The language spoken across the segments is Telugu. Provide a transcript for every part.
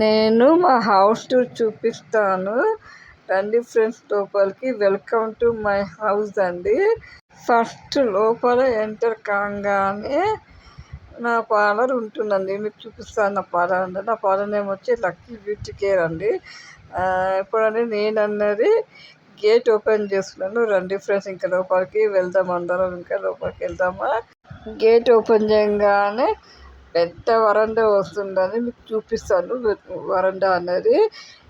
నేను మా హౌస్ టూర్ చూపిస్తాను. రండి ఫ్రెండ్స్ లోపలికి. వెల్కమ్ టు మై హౌస్ అండి. ఫస్ట్ లోపల ఎంటర్ కాగానే నా పార్లర్ ఉంటుందండి. మీకు చూపిస్తాను నా పార్లర్ అంటే. నా పార్లర్ నేమ్ వచ్చి లక్కీ బ్యూటీ కేర్ అండి. ఇప్పుడంటే నేను అన్నది గేట్ ఓపెన్ చేస్తున్నాను. రండి ఫ్రెండ్స్ ఇంకా లోపలికి వెళ్దాం. అందరం ఇంకా లోపలికి వెళ్దామా. గేట్ ఓపెన్ చేయగానే పెద్ద వరండా వస్తుందని మీకు చూపిస్తాను. వరండా అనేది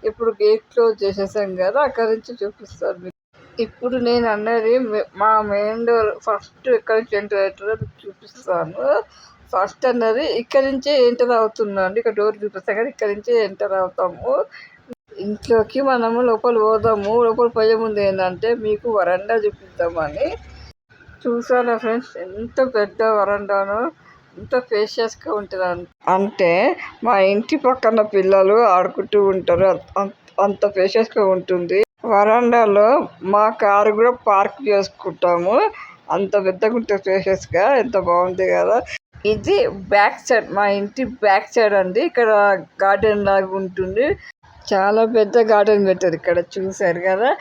ఇప్పుడు గేట్ క్లోజ్ చేసేసాం కదా, అక్కడి నుంచి చూపిస్తాను మీకు. ఇప్పుడు నేను అన్నది మా మెయిన్ డోర్ ఫస్ట్ ఎక్కడి నుంచి ఎంటర్ అవుతుందో మీకు చూపిస్తాను. ఫస్ట్ అన్నది ఇక్కడి నుంచే ఎంటర్ అవుతుందండి. ఇక్కడ డోర్ చూపిస్తాం కదా, ఇక్కడి నుంచే ఎంటర్ అవుతాము. ఇంట్లోకి మనము లోపల పోదాము. లోపల పోయే ముందు ఏంటంటే మీకు వరండా చూపిద్దామని. చూసారా ఫ్రెండ్స్ ఎంత పెద్ద వరండానో, ఎంత స్పేషియస్గా ఉంటుంది అంటే మా ఇంటి పక్కన పిల్లలు ఆడుకుంటూ ఉంటారు. అంత స్పేషియస్గా ఉంటుంది. వరండాలో మా కారు కూడా పార్క్ చేసుకుంటాము. అంత పెద్దగా ఉంటుంది స్పేషియస్గా. ఎంత బాగుంది కదా. ఇది బ్యాక్ సైడ్, మా ఇంటి బ్యాక్ సైడ్ అండి. ఇక్కడ గార్డెన్ లాగా ఉంటుంది. చాలా పెద్ద గార్డెన్ పెట్టారు ఇక్కడ, చూసారు కదా.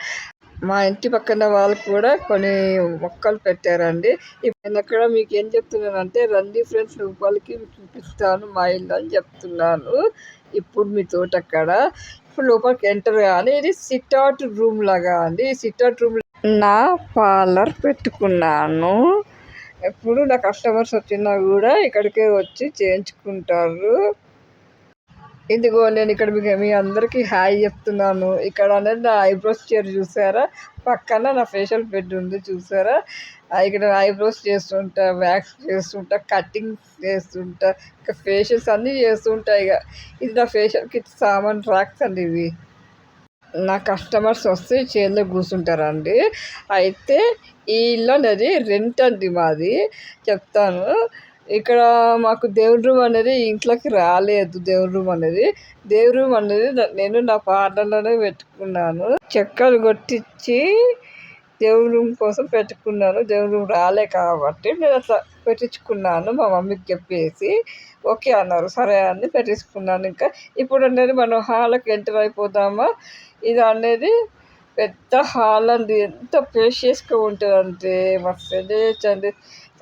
మా ఇంటి పక్కన వాళ్ళు కూడా కొన్ని మొక్కలు పెట్టారండి. నేను అక్కడ మీకు ఏం చెప్తున్నానంటే, రండి ఫ్రెండ్స్ లోపలికి చూపిస్తాను మా ఇల్లు అని చెప్తున్నాను. ఇప్పుడు మీ తోట అక్కడ ఇప్పుడు లోపలికి ఎంటర్ కానీ ఇది సిట్ అవుట్ రూమ్ లాగా అండి. సిట్ అవుట్ రూమ్ నా పార్లర్ పెట్టుకున్నాను. ఎప్పుడు నా కస్టమర్స్ వచ్చినా కూడా ఇక్కడికే వచ్చి చేయించుకుంటారు. ఇదిగో నేను ఇక్కడ మీ అందరికీ హాయ్ చెప్తున్నాను. ఇక్కడ అనేది నా ఐబ్రోస్ చైర్ చూసారా, పక్కన నా ఫేషియల్ బెడ్ ఉంది చూసారా. ఇక్కడ ఐబ్రోస్ చేస్తుంటా, వ్యాక్స్ చేస్తుంటా, కటింగ్ చేస్తుంటా, ఇంకా ఫేషియల్స్ అన్నీ చేస్తుంటా. ఇక ఇది నా ఫేషియల్ కిట్ సామాన్ రాక్స్ అండి ఇవి. నా కస్టమర్స్ వస్తే చైర్లో కూర్చుంటారండి. అయితే ఈ ఇల్లు అనేది రెంట్ అండి మాది. చెప్తాను. ఇక్కడ మాకు దేవుడి రూమ్ అనేది ఇంట్లోకి రాలేదు. దేవుడి రూమ్ అనేది నేను నా పార్లర్లోనే పెట్టుకున్నాను. చెక్కలు కొట్టించి దేవుడి రూమ్ కోసం పెట్టుకున్నాను. దేవుడి రూమ్ రాలే కాబట్టి నేను అట్లా పెట్టించుకున్నాను. మా మమ్మీకి చెప్పేసి ఓకే అన్నారు. సరే అని పెట్టించుకున్నాను. ఇంకా ఇప్పుడు అనేది మనం హాల్కి ఎంటర్ అయిపోదామా. ఇది అనేది పెద్ద హాల్ అండి. ఎంత స్పేషియస్గా ఉంటుంది అంటే మస్తు చేయొచ్చండి.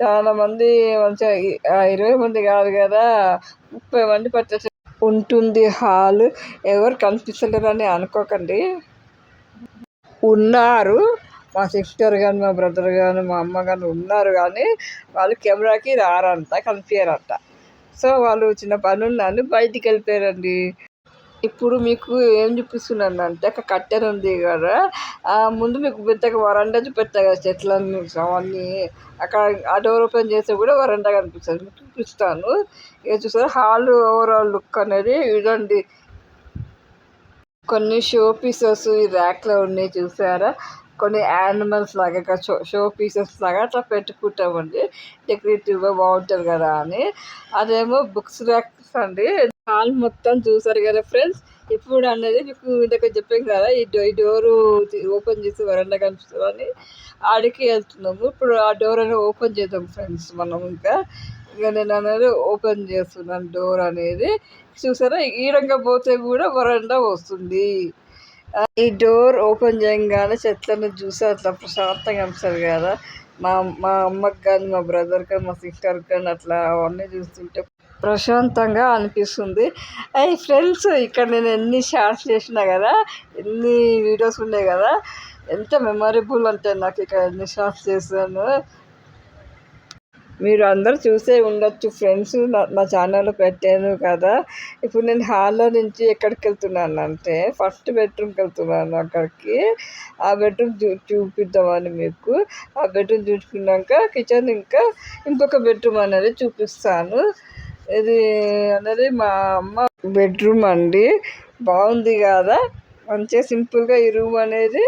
చాలా మంది మంచిగా 20 మంది కాదు కదా, 30 మంది పట్టేసి ఉంటుంది హాల్. ఎవరు కనిపిస్తలేరని అనుకోకండి, ఉన్నారు. మా సిస్టర్ కానీ, మా బ్రదర్ కానీ, మా అమ్మ కానీ ఉన్నారు. కానీ వాళ్ళు కెమెరాకి రారంట, కనిపించారంట. సో వాళ్ళు చిన్న పని ఉందని బయటికి వెళ్ళిపోయారండి. ఇప్పుడు మీకు ఏం చూపిస్తున్నాను అంటే, అక్కడ కట్టెలు ఉంది కదా, ముందు మీకు పెద్దగా వరండా చూపెట్టాయి కదా, చెట్లన్నీ అవన్నీ. అక్కడ ఆ డోర్ ఓపెన్ చేస్తే కూడా వరండా కనిపిస్తుంది. మీకు చూపిస్తాను. ఇక చూసారా హాల్ ఓవరాల్ లుక్ అనేది ఇదండి. కొన్ని షో పీసెస్ ఈ ర్యాక్లో ఉన్నాయి చూసారా. కొన్ని యానిమల్స్ లాగా షో పీసెస్ లాగా అట్లా పెట్టుకుంటామండి. డెకరేటివ్గా బాగుంటుంది కదా అని. అదేమో బుక్స్ ర్యాక్స్ అండి. హాల్ మొత్తం చూసారు కదా ఫ్రెండ్స్. ఇప్పుడు అనేది మీకు ఇందాక చెప్పాం కదా, ఈ డోరు ఓపెన్ చేసి వరండా కనిపిస్తుందని ఆడికి వెళ్తున్నాము. ఇప్పుడు ఆ డోర్ అనేది ఓపెన్ చేద్దాం ఫ్రెండ్స్ మనం. ఇక నేను అనేది ఓపెన్ చేస్తున్నాను డోర్ అనేది. చూసారా ఈ రంగా పోతే కూడా వరండా వస్తుంది. ఈ డోర్ ఓపెన్ చేయగానే చెట్లను చూసి అట్లా ప్రశాంతంగా అనిపిస్తుంది కదా. మా మా అమ్మకి కానీ, మా బ్రదర్ కానీ, మా సిస్టర్కి కానీ అట్లా అవన్నీ చూస్తుంటే ప్రశాంతంగా అనిపిస్తుంది. అయ్యి ఫ్రెండ్స్ ఇక్కడ నేను ఎన్ని షార్ట్స్ చేసినా కదా, ఎన్ని వీడియోస్ ఉన్నాయి కదా, ఎంత మెమరబుల్ అంటే నాకు ఇక్కడ ఎన్ని షార్ట్స్ చేశాను. మీరు అందరు చూసే ఉండొచ్చు ఫ్రెండ్స్, నా ఛానల్లో పెట్టాను కదా. ఇప్పుడు నేను హాల్లో నుంచి ఎక్కడికి వెళ్తున్నాను అంటే ఫస్ట్ బెడ్రూమ్కి వెళ్తున్నాను. అక్కడికి ఆ బెడ్రూమ్ చూపిద్దామని మీకు. ఆ బెడ్రూమ్ చూసుకున్నాక కిచెన్, ఇంకా ఇంకొక బెడ్రూమ్ అనేది చూపిస్తాను. ఇది అనేది మా అమ్మ బెడ్రూమ్ అండి. బాగుంది కదా, మంచిగా సింపుల్గా ఈ రూమ్ అనేది.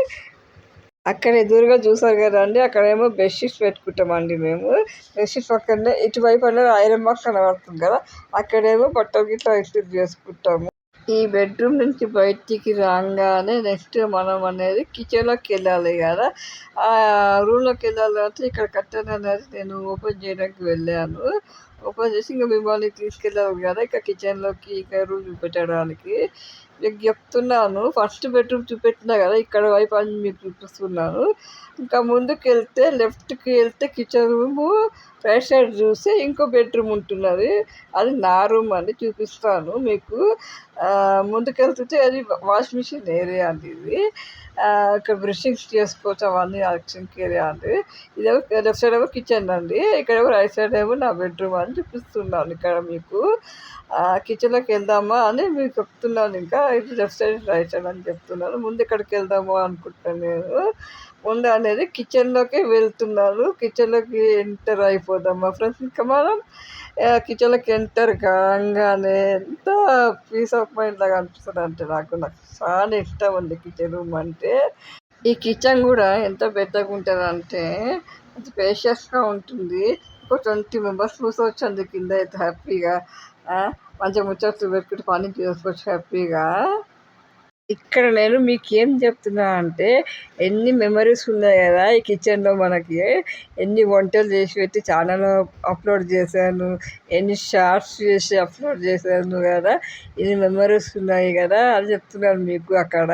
అక్కడ ఎదురుగా చూసారు కదండి, అక్కడేమో బెడ్షీట్స్ పెట్టుకుంటామండి మేము. బెడ్షీట్స్ పక్కనే ఇటువైపు అనేది ఐరన్ బాక్స్ కనబడుతుంది కదా, అక్కడేమో బట్టలు గిట్లా ఇస్త్రీ చేసుకుంటాము. ఈ బెడ్రూమ్ నుంచి బయటికి రాగానే నెక్స్ట్ మనం అనేది కిచెన్లోకి వెళ్ళాలి కదా. ఆ రూమ్లోకి వెళ్ళాలి అంటే ఇక్కడ కర్టెన్ అనేది నేను ఓపెన్ చేయడానికి వెళ్ళాను. ఓపెన్ చేసి ఇంకా మిమ్మల్ని తీసుకెళ్ళాలి కదా ఇక కిచెన్లోకి ఇక రూమ్ చూపెట్టడానికి. మీకు చెప్తున్నాను, ఫస్ట్ బెడ్రూమ్ చూపెట్టినా కదా ఇక్కడ వైపు అని మీకు చూపిస్తున్నాను. ఇంకా ముందుకు వెళ్తే లెఫ్ట్కి వెళ్తే కిచెన్ రూము, రైట్ సైడ్ చూస్తే ఇంకో బెడ్రూమ్ ఉంటున్నది. అది నా రూమ్ అండి, చూపిస్తాను మీకు. ముందుకెళ్తుంటే అది వాష్ మిషన్ ఏరియా అండి. ఇది ఇక్కడ బ్రషింగ్స్ చేసుకోవచ్చు, అవన్నీ సింక్ ఏరియా అండి. ఇదేమో లెఫ్ట్ సైడ్ ఏమో కిచెన్ అండి, ఇక్కడేమో రైట్ సైడ్ ఏమో నా బెడ్రూమ్ అని చూపిస్తున్నాను ఇక్కడ మీకు. కిచెన్లోకి వెళ్దామా అని మీకు చెప్తున్నాను. ఇంకా ఇది లెఫ్ట్ సైడ్ రైట్ సైడ్ అని చెప్తున్నాను. ముందు ఇక్కడికి వెళ్దామా అనుకుంటాను నేను. ముందు అనేది కిచెన్లోకి వెళ్తున్నాను. కిచెన్లోకి ఎంటర్ అయిపోదామా ఫ్రెండ్స్. ఇంకా మనం కిచెన్లోకి ఎంటర్ కాగానే ఎంత పీస్ ఆఫ్ మైండ్ లాగా అనిపిస్తుంది అంటే నాకు చాలా ఇష్టం ఉంది కిచెన్ రూమ్ అంటే. ఈ కిచెన్ కూడా ఎంత పెద్దగా ఉంటుంది అంటే అంత స్పేషియస్గా ఉంటుంది. ఒక 20 మెంబర్స్ కూర్చోవచ్చు అండి కింద అయితే హ్యాపీగా. మంచిగా ముచ్చట్లు పెట్టుకుంటే పని చేసుకోవచ్చు హ్యాపీగా. ఇక్కడ నేను మీకు ఏం చెప్తున్నా అంటే ఎన్ని మెమరీస్ ఉన్నాయి కదా ఈ కిచెన్లో. మనకి ఎన్ని వంటలు చేసి పెట్టి ఛానల్లో అప్లోడ్ చేశాను, ఎన్ని షార్ట్స్ చేసి అప్లోడ్ చేశాను కదా, ఇన్ని మెమరీస్ ఉన్నాయి కదా అని చెప్తున్నాను మీకు. అక్కడ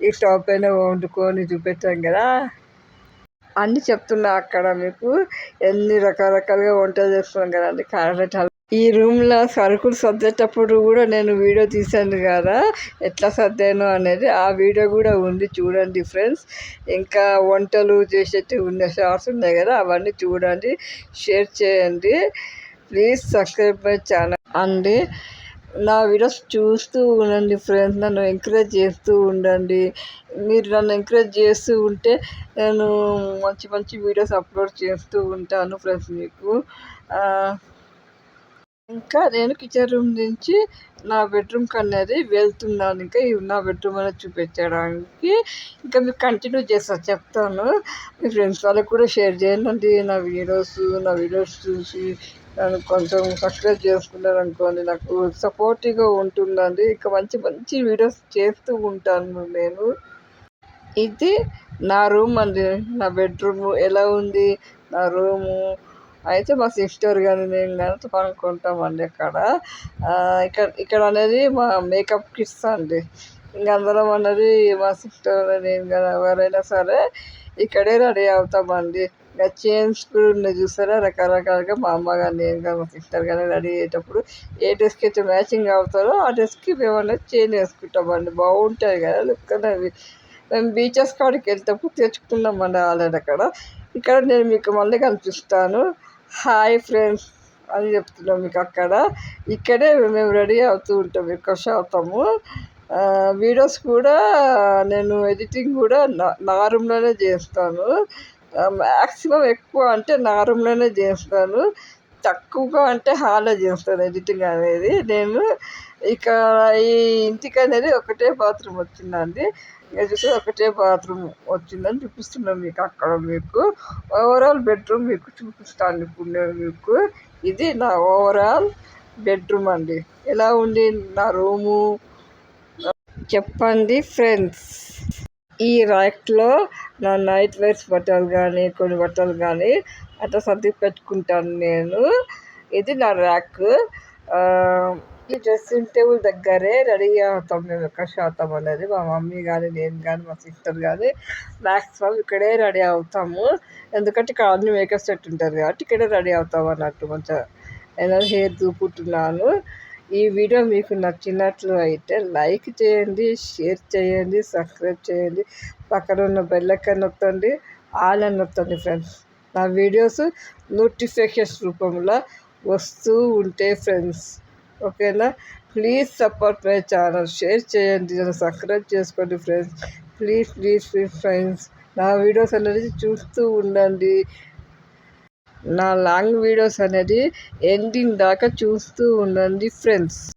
ఈ స్టవ్ పైన వండుకొని చూపెట్టాం కదా అన్నీ చెప్తున్నా అక్కడ మీకు. ఎన్ని రకరకాలుగా వంటలు చేస్తున్నాం కదండి. క్యారెట్ ఈ రూమ్లో సరుకులు సర్దేటప్పుడు కూడా నేను వీడియో తీశాను కదా ఎట్లా సర్దాను అనేది. ఆ వీడియో కూడా ఉంది, చూడండి ఫ్రెండ్స్. ఇంకా వంటలు చేసేటి ఉన్న షార్ట్స్ ఉన్నాయి కదా అవన్నీ చూడండి, షేర్ చేయండి. ప్లీజ్ సబ్స్క్రైబ్ మై ఛానల్ అండి. నా వీడియోస్ చూస్తూ ఉండండి ఫ్రెండ్స్, నన్ను ఎంకరేజ్ చేస్తూ ఉండండి. మీరు నన్ను ఎంకరేజ్ చేస్తూ ఉంటే నేను మంచి మంచి వీడియోస్ అప్లోడ్ చేస్తూ ఉంటాను ఫ్రెండ్స్ మీకు. ఇంకా నేను కిచెన్ రూమ్ నుంచి నా బెడ్రూమ్కి అనేది వెళ్తున్నాను. ఇంకా నా బెడ్రూమ్ అనేది చూపించడానికి ఇంకా మీకు కంటిన్యూ చెప్తాను. మీ ఫ్రెండ్స్ వాళ్ళకి కూడా షేర్ చేయండి నా వీడియోస్ చూసి నన్ను కొంచెం సబ్స్క్రైబ్ చేసుకున్నారు అనుకోండి, నాకు సపోర్టివ్గా ఉంటుందండి. ఇంకా మంచి మంచి వీడియోస్ చేస్తూ ఉంటాను నేను. ఇది నా రూమ్ అండి, నా బెడ్రూమ్ ఎలా ఉంది నా రూము అయితే మా సిస్టర్ కానీ నేను కానీ పనుకుంటామండి అక్కడ. ఇక్కడ అనేది మా మేకప్ కిట్స్ అండి. ఇంకా అందరం అన్నది మా సిస్టర్ నేను కానీ ఎవరైనా సరే ఇక్కడే రెడీ అవుతామండి. ఇంకా చైన్స్ కూడా ఉన్నాయి చూస్తారా రకరకాలుగా. మా అమ్మ కానీ నేను కానీ మా సిస్టర్ కానీ రెడీ అయ్యేటప్పుడు ఏ డ్రెస్కి అయితే మ్యాచింగ్ అవుతారో ఆ డ్రెస్కి మేము అనేది చైన్ వేసుకుంటామండి. బాగుంటాయి కదా లుక్ అనేవి. మేము బీచెస్ కాడికి వెళ్తేప్పుడు తెచ్చుకున్నామండి ఆల్రెడీ అక్కడ. ఇక్కడ నేను మీకు మళ్ళీ కనిపిస్తాను. హాయ్ ఫ్రెండ్స్ అని చెప్తున్నాం మీకు అక్కడ. ఇక్కడే మేము రెడీ అవుతూ ఉంటాం ఎక్కువ శాతము. వీడియోస్ కూడా నేను ఎడిటింగ్ కూడా నా రూమ్లోనే చేస్తాను. మ్యాక్సిమం ఎక్కువ అంటే నా రూమ్లోనే చేస్తాను, తక్కువగా అంటే హాల్లో చేస్తాను ఎడిటింగ్ అనేది నేను. ఇక ఈ ఇంటికి అనేది ఒకటే బాత్రూమ్ వచ్చిందండి. ఇంకా చూస్తే ఒకటే బాత్రూమ్ వచ్చిందని చూపిస్తున్నాం మీకు అక్కడ. మీకు ఓవరాల్ బెడ్రూమ్ మీకు చూపిస్తాను ఇప్పుడు నేను మీకు. ఇది నా ఓవరాల్ బెడ్రూమ్ అండి. ఎలా ఉంది నా రూము చెప్పండి ఫ్రెండ్స్. ఈ ర్యాక్లో నా నైట్ వేర్స్ బట్టలు కానీ కొన్ని బట్టలు కానీ అట్లా సర్ది పెట్టుకుంటాను నేను. ఇది నా ర్యాక్. ఈ డ్రెస్సింగ్ టేబుల్ దగ్గరే రెడీ అవుతాం మేము ఎక్కువ శాతం అనేది. మా మమ్మీ కానీ నేను కానీ మా సిస్టర్ కానీ మ్యాక్సిమం ఇక్కడే రెడీ అవుతాము. ఎందుకంటే ఇక్కడ అన్ని మేకప్ సెట్ ఉంటుంది కాబట్టి ఇక్కడే రెడీ అవుతాం అన్నట్టు. మంచిగా ఏదైనా హెయిర్ చూపుతున్నాను. ఈ వీడియో మీకు నచ్చినట్లు అయితే లైక్ చేయండి, షేర్ చేయండి, సబ్స్క్రైబ్ చేయండి, పక్కన ఉన్న బెల్ ఐకాన్ నొక్కండి, ఆల్ అని నొక్కండి ఫ్రెండ్స్. నా వీడియోస్ నోటిఫికేషన్స్ రూపంలో వస్తూ ఉంటాయి ఫ్రెండ్స్. ఓకేనా. Please support my channel, share చేయండి, సబ్స్క్రైబ్ చేసుకోండి friends. Please please please friends, నా వీడియోస్ అనేది చూస్తూ ఉండండి. నా లాంగ్ వీడియోస్ అనేది ఎండింగ్ దాకా చూస్తూ ఉండండి ఫ్రెండ్స్.